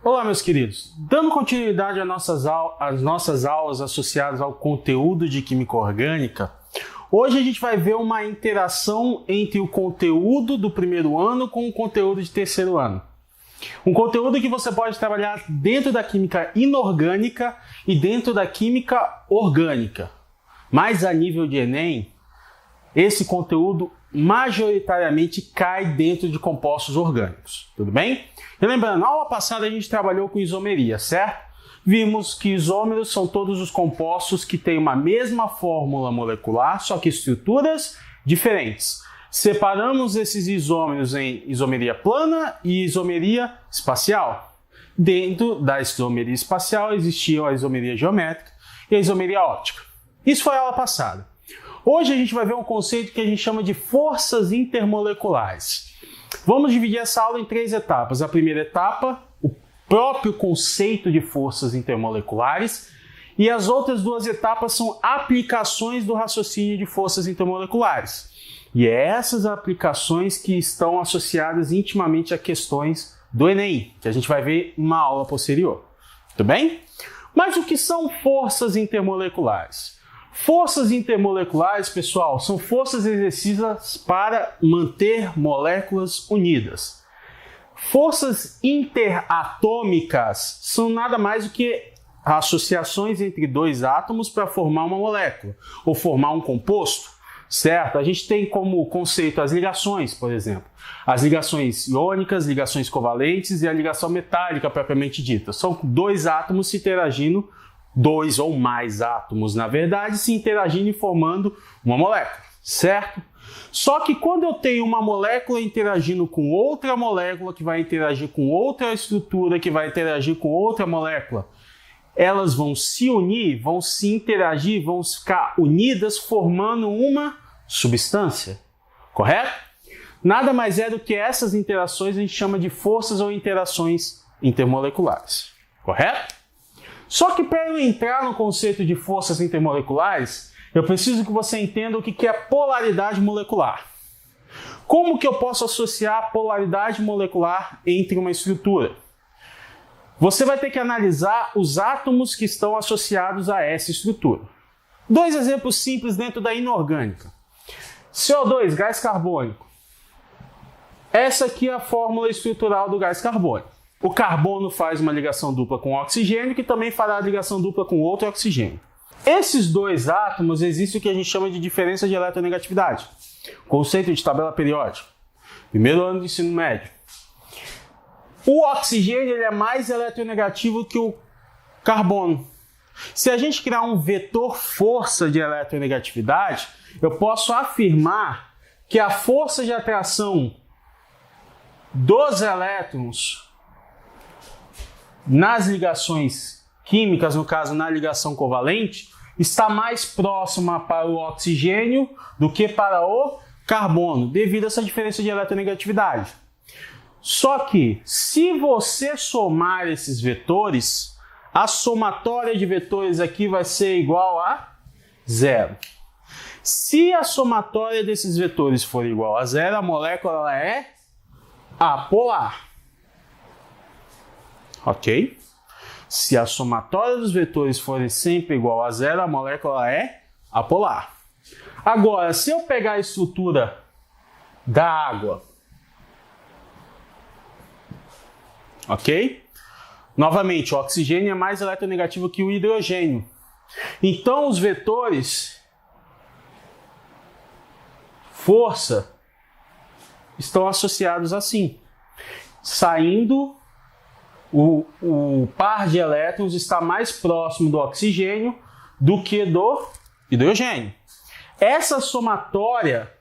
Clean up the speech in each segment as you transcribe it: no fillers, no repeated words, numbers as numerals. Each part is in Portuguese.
Olá, meus queridos. Dando continuidade às nossas aulas associadas ao conteúdo de Química Orgânica, hoje a gente vai ver uma interação entre o conteúdo do primeiro ano com o conteúdo de terceiro ano. Um conteúdo que você pode trabalhar dentro da Química Inorgânica e dentro da Química Orgânica. Mas a nível de Enem, esse conteúdo majoritariamente cai dentro de compostos orgânicos, tudo bem? E lembrando, na aula passada a gente trabalhou com isomeria, certo? Vimos que isômeros são todos os compostos que têm uma mesma fórmula molecular, só que estruturas diferentes. Separamos esses isômeros em isomeria plana e isomeria espacial. Dentro da isomeria espacial existia a isomeria geométrica e a isomeria óptica. Isso foi a aula passada. Hoje a gente vai ver um conceito que a gente chama de forças intermoleculares. Vamos dividir essa aula em 3 etapas. A primeira etapa, o próprio conceito de forças intermoleculares, e as outras 2 etapas são aplicações do raciocínio de forças intermoleculares. E é essas aplicações que estão associadas intimamente a questões do Enem, que a gente vai ver em uma aula posterior. Tudo bem? Mas o que são forças intermoleculares? Forças intermoleculares, pessoal, são forças exercidas para manter moléculas unidas. Forças interatômicas são nada mais do que associações entre 2 átomos para formar uma molécula ou formar um composto, certo? A gente tem como conceito as ligações, por exemplo. As ligações iônicas, ligações covalentes e a ligação metálica propriamente dita. São 2 átomos se interagindo, 2 ou mais átomos, na verdade, se interagindo e formando uma molécula, certo? Só que quando eu tenho uma molécula interagindo com outra molécula, que vai interagir com outra estrutura, que vai interagir com outra molécula, elas vão se unir, vão se interagir, vão ficar unidas formando uma substância, correto? Nada mais é do que essas interações a gente chama de forças ou interações intermoleculares, correto? Só que para eu entrar no conceito de forças intermoleculares, eu preciso que você entenda o que é polaridade molecular. Como que eu posso associar a polaridade molecular entre uma estrutura? Você vai ter que analisar os átomos que estão associados a essa estrutura. 2 exemplos simples dentro da inorgânica. CO2, gás carbônico. Essa aqui é a fórmula estrutural do gás carbônico. O carbono faz uma ligação dupla com o oxigênio, que também fará ligação dupla com outro oxigênio. Esses 2 átomos existe o que a gente chama de diferença de eletronegatividade. Conceito de tabela periódica. Primeiro ano de ensino médio. O oxigênio ele é mais eletronegativo que o carbono. Se a gente criar um vetor força de eletronegatividade, eu posso afirmar que a força de atração dos elétrons nas ligações químicas, no caso na ligação covalente, está mais próxima para o oxigênio do que para o carbono, devido a essa diferença de eletronegatividade. Só que, se você somar esses vetores, a somatória de vetores aqui vai ser igual a 0. Se a somatória desses vetores for igual a 0, a molécula ela é apolar. Ok? Se a somatória dos vetores forem sempre igual a 0, a molécula é apolar. Agora, se eu pegar a estrutura da água, ok? Novamente, o oxigênio é mais eletronegativo que o hidrogênio. Então, os vetores força estão associados assim. Saindo, o par de elétrons está mais próximo do oxigênio do que do hidrogênio. Essa somatória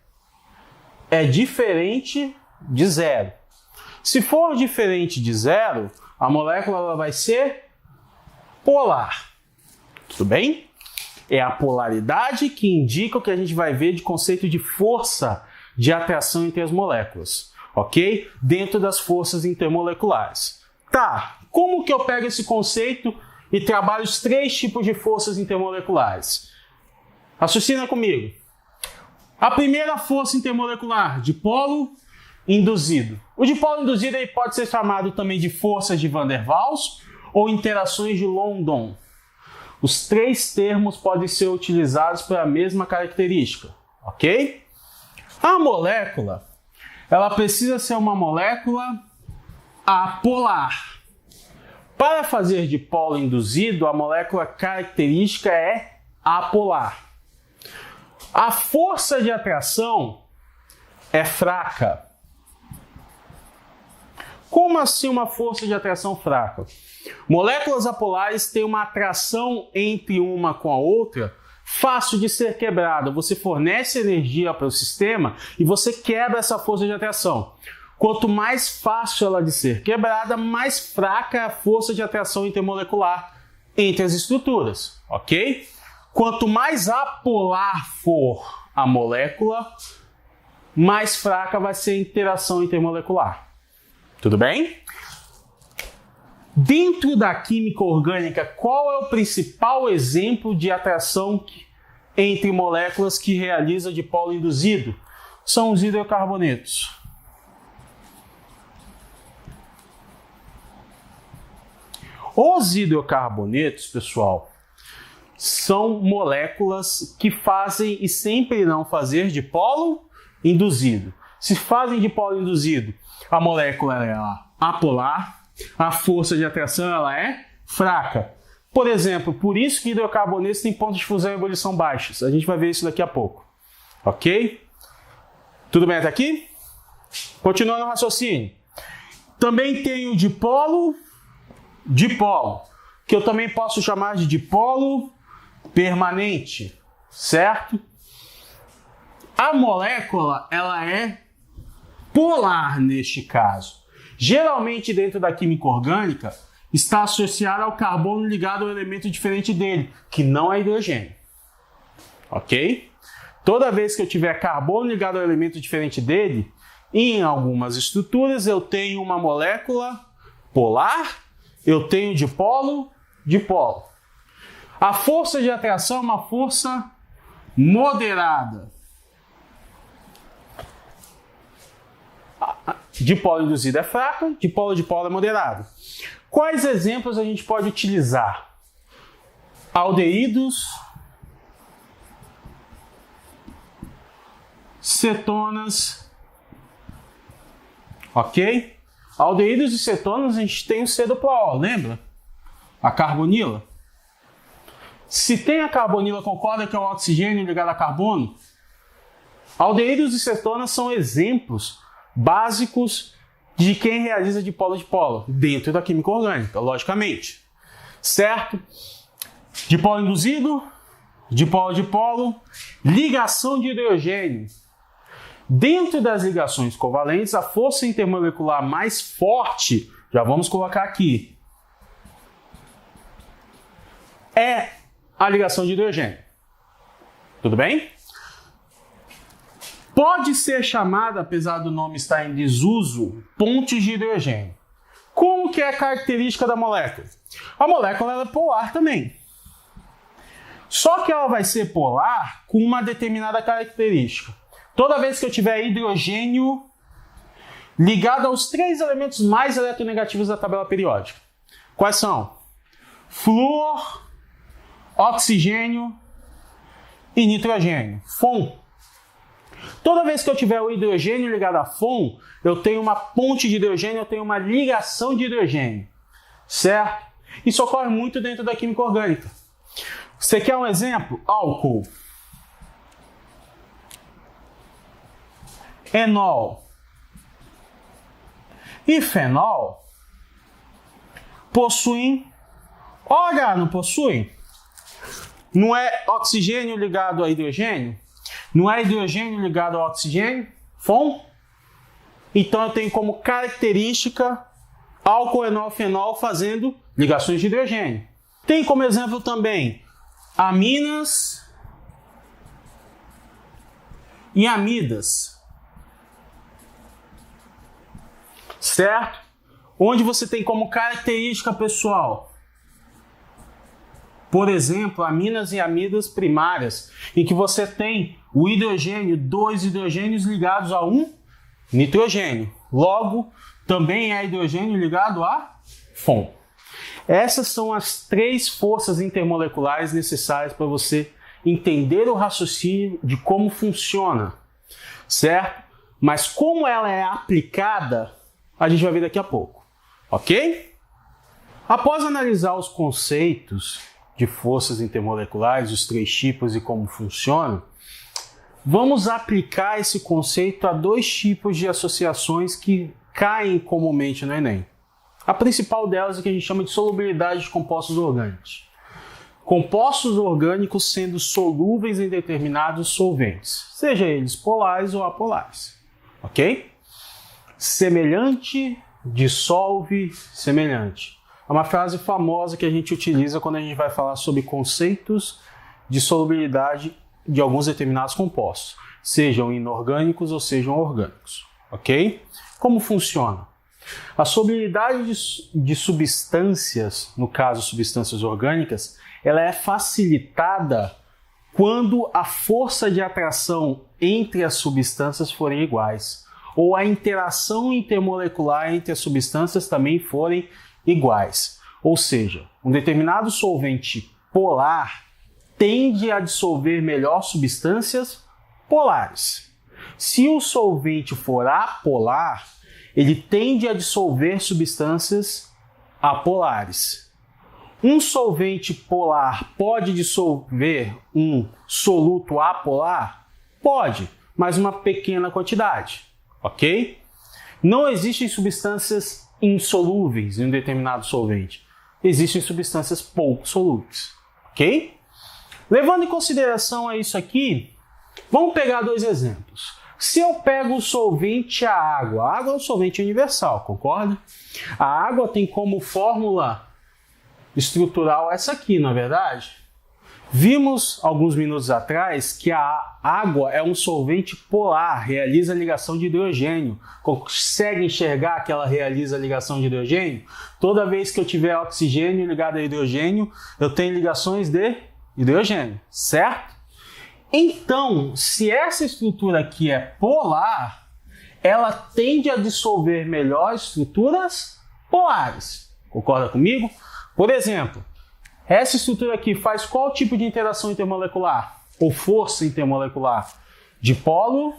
é diferente de 0. Se for diferente de 0, a molécula ela vai ser polar. Tudo bem? É a polaridade que indica o que a gente vai ver de conceito de força de atração entre as moléculas, ok? Dentro das forças intermoleculares. Tá, como que eu pego esse conceito e trabalho os 3 tipos de forças intermoleculares? Raciocina comigo. A primeira força intermolecular, dipolo induzido. O dipolo induzido ele pode ser chamado também de forças de Van der Waals ou interações de London. Os três termos podem ser utilizados para a mesma característica, ok? A molécula, ela precisa ser uma molécula apolar. Para fazer dipolo induzido, a molécula característica é apolar. A força de atração é fraca. Como assim uma força de atração fraca? Moléculas apolares têm uma atração entre uma com a outra fácil de ser quebrada. Você fornece energia para o sistema e você quebra essa força de atração. Quanto mais fácil ela de ser quebrada, mais fraca é a força de atração intermolecular entre as estruturas, ok? Quanto mais apolar for a molécula, mais fraca vai ser a interação intermolecular. Tudo bem? Dentro da química orgânica, qual é o principal exemplo de atração entre moléculas que realiza dipolo induzido? São os hidrocarbonetos. Os hidrocarbonetos, pessoal, são moléculas que fazem e sempre irão fazer dipolo induzido. Se fazem dipolo induzido, a molécula é apolar, a força de atração ela é fraca. Por exemplo, por isso que hidrocarbonetos têm pontos de fusão e ebulição baixos. A gente vai ver isso daqui a pouco. Ok? Tudo bem até aqui? Continuando o raciocínio. Também tem o dipolo, que eu também posso chamar de dipolo permanente, certo? A molécula, ela é polar neste caso. Geralmente, dentro da química orgânica, está associada ao carbono ligado a um elemento diferente dele, que não é hidrogênio. Ok? Toda vez que eu tiver carbono ligado a um elemento diferente dele, em algumas estruturas eu tenho uma molécula polar, eu tenho dipolo. A força de atração é uma força moderada. Dipolo induzido é fraco, dipolo é moderado. Quais exemplos a gente pode utilizar? Aldeídos, cetonas, ok? Aldeídos e cetonas a gente tem o C-O, lembra? A carbonila. Se tem a carbonila, concorda que é o oxigênio ligado a carbono? Aldeídos e cetonas são exemplos básicos de quem realiza dipolo dentro da química orgânica, logicamente. Certo? Dipolo induzido, dipolo, ligação de hidrogênio. Dentro das ligações covalentes, a força intermolecular mais forte, já vamos colocar aqui, é a ligação de hidrogênio. Tudo bem? Pode ser chamada, apesar do nome estar em desuso, pontes de hidrogênio. Como que é a característica da molécula? A molécula ela é polar também. Só que ela vai ser polar com uma determinada característica. Toda vez que eu tiver hidrogênio ligado aos três elementos mais eletronegativos da tabela periódica. Quais são? Flúor, oxigênio e nitrogênio. FON. Toda vez que eu tiver o hidrogênio ligado a FON, eu tenho uma ponte de hidrogênio, eu tenho uma ligação de hidrogênio. Certo? Isso ocorre muito dentro da química orgânica. Você quer um exemplo? Álcool. Enol e fenol possuem OH, não possuem? Não é oxigênio ligado a hidrogênio? Não é hidrogênio ligado ao oxigênio? FON? Então eu tenho como característica álcool, enol, fenol fazendo ligações de hidrogênio. Tem como exemplo também aminas e amidas. Certo? Onde você tem como característica pessoal, por exemplo, aminas e amidas primárias, em que você tem o hidrogênio, dois hidrogênios ligados a um nitrogênio. Logo, também é hidrogênio ligado a FON. Essas são as 3 forças intermoleculares necessárias para você entender o raciocínio de como funciona, certo? Mas como ela é aplicada, a gente vai ver daqui a pouco, ok? Após analisar os conceitos de forças intermoleculares, os 3 tipos e como funcionam, vamos aplicar esse conceito a 2 tipos de associações que caem comumente no Enem. A principal delas é que a gente chama de solubilidade de compostos orgânicos. Compostos orgânicos sendo solúveis em determinados solventes, seja eles polares ou apolares, ok? Semelhante dissolve semelhante. É uma frase famosa que a gente utiliza quando a gente vai falar sobre conceitos de solubilidade de alguns determinados compostos, sejam inorgânicos ou sejam orgânicos, ok? Como funciona? A solubilidade de substâncias, no caso substâncias orgânicas, ela é facilitada quando a força de atração entre as substâncias forem iguais, ou a interação intermolecular entre as substâncias também forem iguais. Ou seja, um determinado solvente polar tende a dissolver melhor substâncias polares. Se o solvente for apolar, ele tende a dissolver substâncias apolares. Um solvente polar pode dissolver um soluto apolar? Pode, mas uma pequena quantidade, ok? Não existem substâncias insolúveis em um determinado solvente. Existem substâncias pouco solúveis, ok? Levando em consideração isso aqui, vamos pegar 2 exemplos. Se eu pego o solvente a água é um solvente universal, concorda? A água tem como fórmula estrutural essa aqui, não é verdade? Vimos alguns minutos atrás que a água é um solvente polar, realiza ligação de hidrogênio. Consegue enxergar que ela realiza ligação de hidrogênio? Toda vez que eu tiver oxigênio ligado a hidrogênio, eu tenho ligações de hidrogênio, certo? Então, se essa estrutura aqui é polar, ela tende a dissolver melhor estruturas polares. Concorda comigo? Por exemplo, essa estrutura aqui faz qual tipo de interação intermolecular? Ou força intermolecular? Dipolo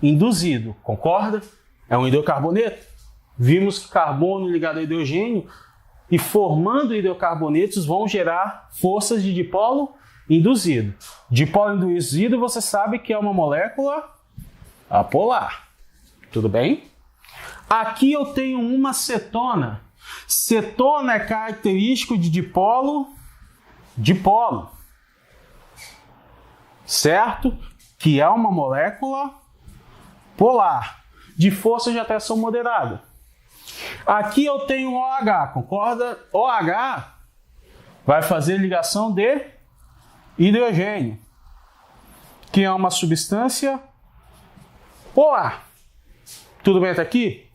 induzido, concorda? É um hidrocarboneto. Vimos que carbono ligado a hidrogênio e formando hidrocarbonetos vão gerar forças de dipolo induzido. Dipolo induzido você sabe que é uma molécula apolar. Tudo bem? Aqui eu tenho uma cetona. Cetona é característico de dipolo, certo? Que é uma molécula polar, de força de atração moderada. Aqui eu tenho OH, concorda? OH vai fazer ligação de hidrogênio, que é uma substância polar. Tudo bem até aqui?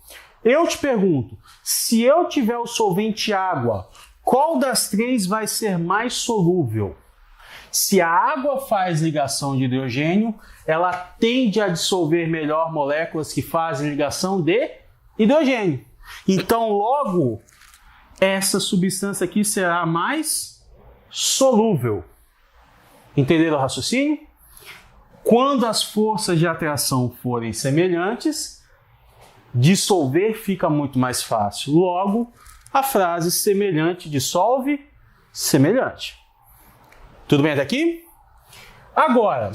Eu te pergunto, se eu tiver o solvente água, qual das 3 vai ser mais solúvel? Se a água faz ligação de hidrogênio, ela tende a dissolver melhor moléculas que fazem ligação de hidrogênio. Então, logo, essa substância aqui será mais solúvel. Entenderam o raciocínio? Quando as forças de atração forem semelhantes, dissolver fica muito mais fácil. Logo, a frase semelhante dissolve semelhante. Tudo bem até aqui? Agora,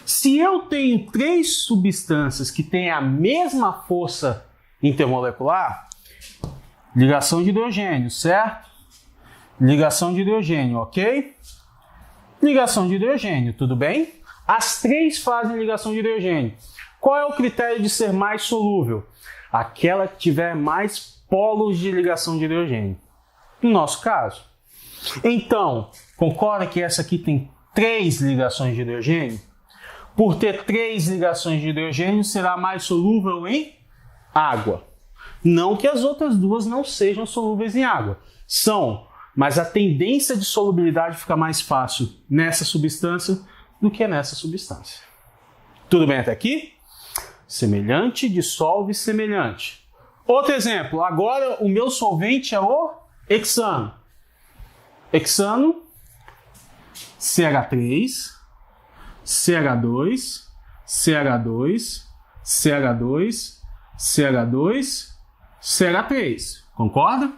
se eu tenho 3 substâncias que têm a mesma força intermolecular, ligação de hidrogênio, certo? Ligação de hidrogênio, ok? Ligação de hidrogênio, tudo bem? As 3 fazem ligação de hidrogênio. Qual é o critério de ser mais solúvel? Aquela que tiver mais polos de ligação de hidrogênio. No nosso caso. Então, concorda que essa aqui tem 3 ligações de hidrogênio? Por ter 3 ligações de hidrogênio, será mais solúvel em água. Não que as outras 2 não sejam solúveis em água. São, mas a tendência de solubilidade fica mais fácil nessa substância do que nessa substância. Tudo bem até aqui? Semelhante dissolve semelhante. Outro exemplo, agora o meu solvente é o hexano. Hexano, CH3, CH2, CH2, CH2, CH2, CH3. Concorda?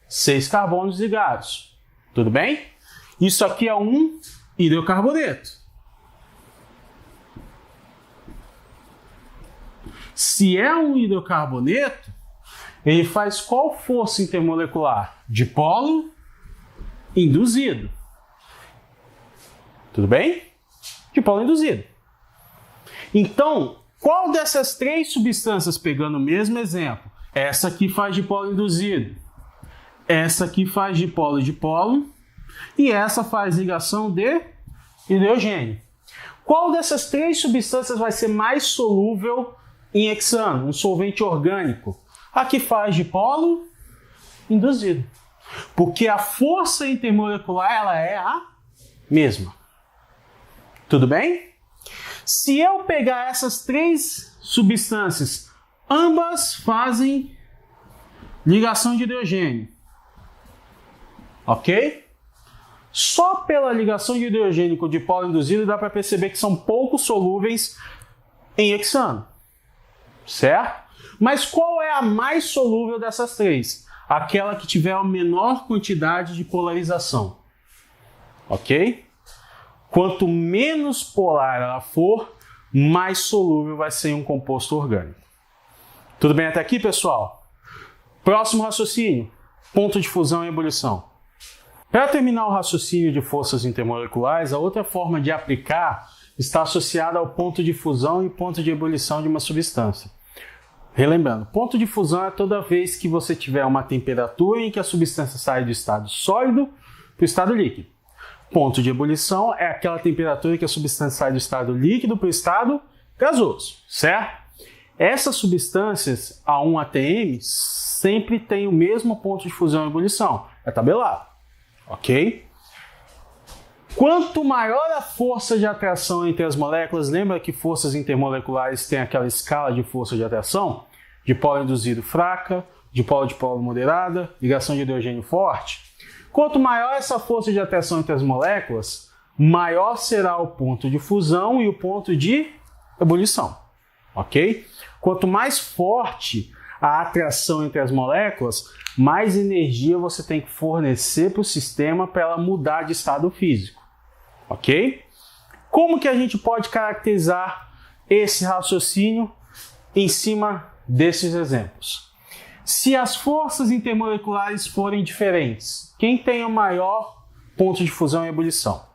6 carbonos ligados. Tudo bem? Isso aqui é um hidrocarboneto. Se é um hidrocarboneto, ele faz qual força intermolecular? Dipolo induzido. Tudo bem? Dipolo induzido. Então, qual dessas três substâncias, pegando o mesmo exemplo, essa aqui faz dipolo induzido, essa aqui faz dipolo-dipolo e essa faz ligação de hidrogênio. Qual dessas três substâncias vai ser mais solúvel em hexano, um solvente orgânico? A que faz dipolo induzido. Porque a força intermolecular ela é a mesma. Tudo bem? Se eu pegar essas três substâncias, ambas fazem ligação de hidrogênio. Ok? Só pela ligação de hidrogênio com dipolo induzido dá para perceber que são pouco solúveis em hexano. Certo? Mas qual é a mais solúvel dessas três? Aquela que tiver a menor quantidade de polarização. Ok? Quanto menos polar ela for, mais solúvel vai ser um composto orgânico. Tudo bem até aqui, pessoal? Próximo raciocínio, ponto de fusão e ebulição. Para terminar o raciocínio de forças intermoleculares, a outra forma de aplicar está associada ao ponto de fusão e ponto de ebulição de uma substância. Relembrando, ponto de fusão é toda vez que você tiver uma temperatura em que a substância sai do estado sólido para o estado líquido. Ponto de ebulição é aquela temperatura em que a substância sai do estado líquido para o estado gasoso, certo? Essas substâncias A1 até M sempre têm o mesmo ponto de fusão e ebulição, é tabelado, ok? Quanto maior a força de atração entre as moléculas, lembra que forças intermoleculares têm aquela escala de força de atração? Dipolo induzido fraca, dipolo-dipolo moderada, ligação de hidrogênio forte. Quanto maior essa força de atração entre as moléculas, maior será o ponto de fusão e o ponto de ebulição, ok? Quanto mais forte a atração entre as moléculas, mais energia você tem que fornecer para o sistema para ela mudar de estado físico. Ok? Como que a gente pode caracterizar esse raciocínio em cima desses exemplos? Se as forças intermoleculares forem diferentes, quem tem o maior ponto de fusão e ebulição?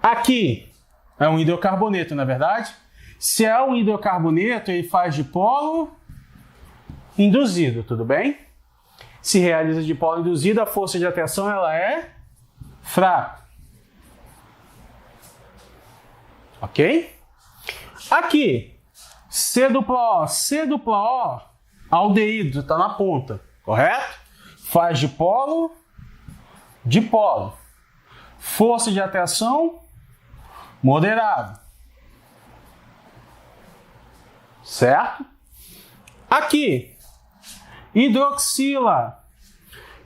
Aqui é um hidrocarboneto, não é verdade? Se é um hidrocarboneto, ele faz dipolo induzido, tudo bem? Se realiza dipolo induzido, a força de atração ela é fraca. Ok? Aqui, C+O, aldeído, está na ponta, correto? Faz dipolo, dipolo. Força de atração, moderada. Certo? Aqui, hidroxila.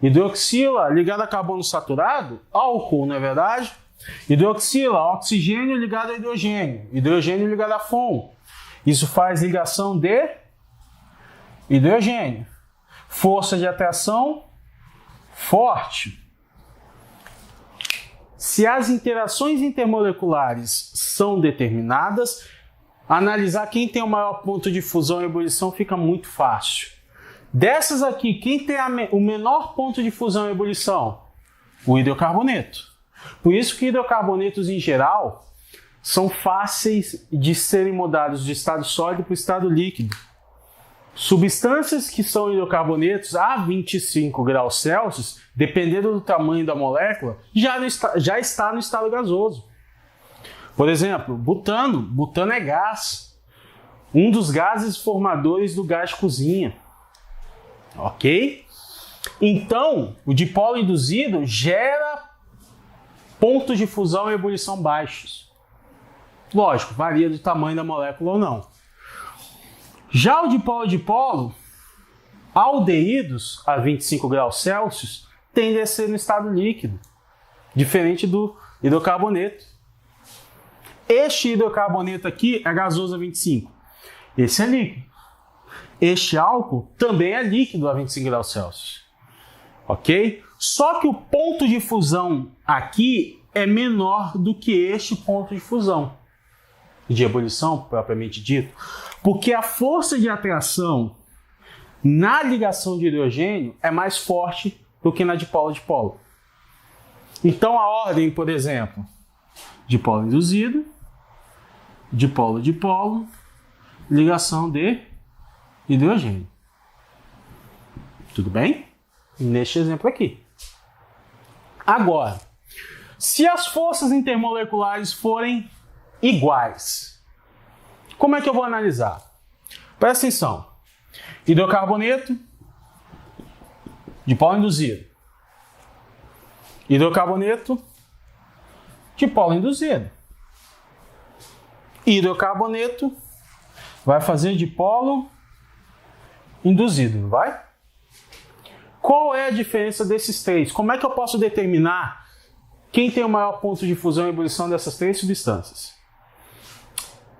Hidroxila ligada a carbono saturado, álcool, não é verdade? Hidroxila, oxigênio ligado a hidrogênio, hidrogênio ligado a FON. Isso faz ligação de hidrogênio. Força de atração forte. Se as interações intermoleculares são determinadas, analisar quem tem o maior ponto de fusão e ebulição fica muito fácil. Dessas aqui, quem tem o menor ponto de fusão e ebulição? O hidrocarboneto. Por isso que hidrocarbonetos em geral são fáceis de serem mudados de estado sólido para o estado líquido. Substâncias que são hidrocarbonetos a 25 graus Celsius, dependendo do tamanho da molécula, já está no estado gasoso. Por exemplo, butano. Butano é gás. Um dos gases formadores do gás de cozinha. Ok? Então, o dipolo induzido gera pontos de fusão e ebulição baixos. Lógico, varia do tamanho da molécula ou não. Já o dipolo, aldeídos a 25 graus Celsius, tende a ser no estado líquido, diferente do hidrocarboneto. Este hidrocarboneto aqui é gasoso a 25. Esse é líquido. Este álcool também é líquido a 25 graus Celsius. Ok? Só que o ponto de fusão aqui é menor do que este ponto de fusão, de ebulição propriamente dito, porque a força de atração na ligação de hidrogênio é mais forte do que na dipolo-dipolo. Então a ordem, por exemplo, dipolo induzido, dipolo-dipolo, ligação de hidrogênio. Tudo bem? Neste exemplo aqui. Agora, se as forças intermoleculares forem iguais, como é que eu vou analisar? Presta atenção. Hidrocarboneto, dipolo induzido. Hidrocarboneto, dipolo induzido. Hidrocarboneto vai fazer dipolo induzido, não vai? Qual é a diferença desses três? Como é que eu posso determinar quem tem o maior ponto de fusão e ebulição dessas três substâncias?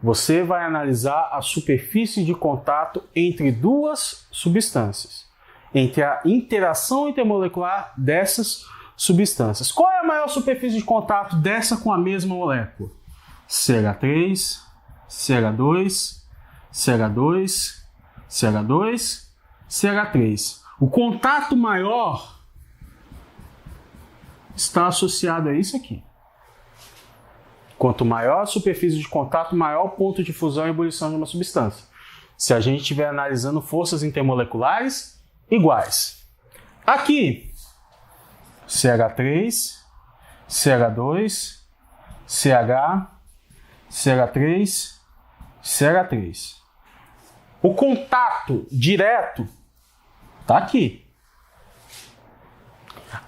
Você vai analisar a superfície de contato entre duas substâncias, entre a interação intermolecular dessas substâncias. Qual é a maior superfície de contato dessa com a mesma molécula? CH3, CH2, CH2, CH2, CH3. O contato maior está associado a isso aqui. Quanto maior a superfície de contato, maior o ponto de fusão e ebulição de uma substância. Se a gente estiver analisando forças intermoleculares iguais. Aqui, CH3, CH2, CH, CH3, CH3. O contato direto está aqui.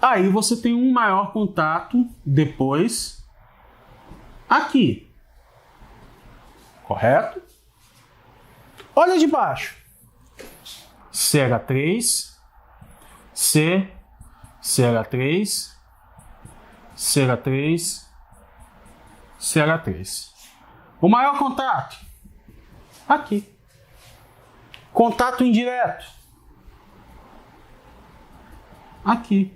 Aí você tem um maior contato depois aqui. Correto? Olha de baixo. CH3, C, CH3, CH3, CH3. O maior contato aqui. Contato indireto aqui.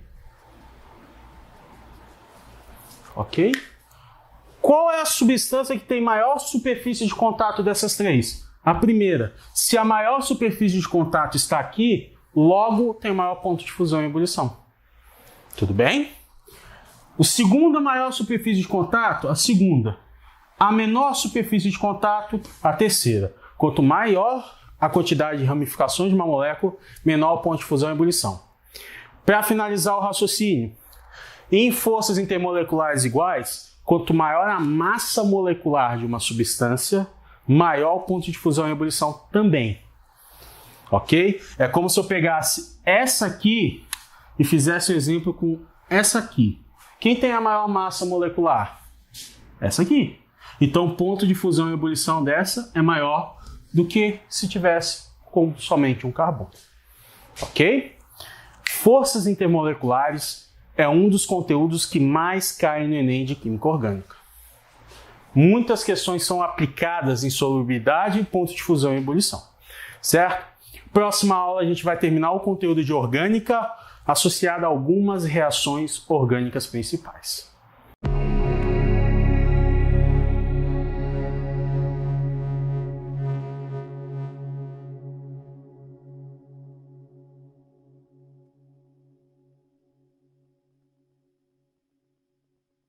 Ok? Qual é a substância que tem maior superfície de contato dessas três? A primeira. Se a maior superfície de contato está aqui, logo tem o maior ponto de fusão e ebulição. Tudo bem? O segundo, a maior superfície de contato, a segunda. A menor superfície de contato, a terceira. Quanto maior a quantidade de ramificações de uma molécula, menor o ponto de fusão e ebulição. Para finalizar o raciocínio, em forças intermoleculares iguais, quanto maior a massa molecular de uma substância, maior o ponto de fusão e ebulição também. Ok? É como se eu pegasse essa aqui e fizesse um exemplo com essa aqui. Quem tem a maior massa molecular? Essa aqui. Então o ponto de fusão e ebulição dessa é maior do que se tivesse com somente um carbono. Ok? Forças intermoleculares é um dos conteúdos que mais cai no Enem de Química Orgânica. Muitas questões são aplicadas em solubilidade, ponto de fusão e ebulição. Certo? Próxima aula a gente vai terminar o conteúdo de orgânica associado a algumas reações orgânicas principais.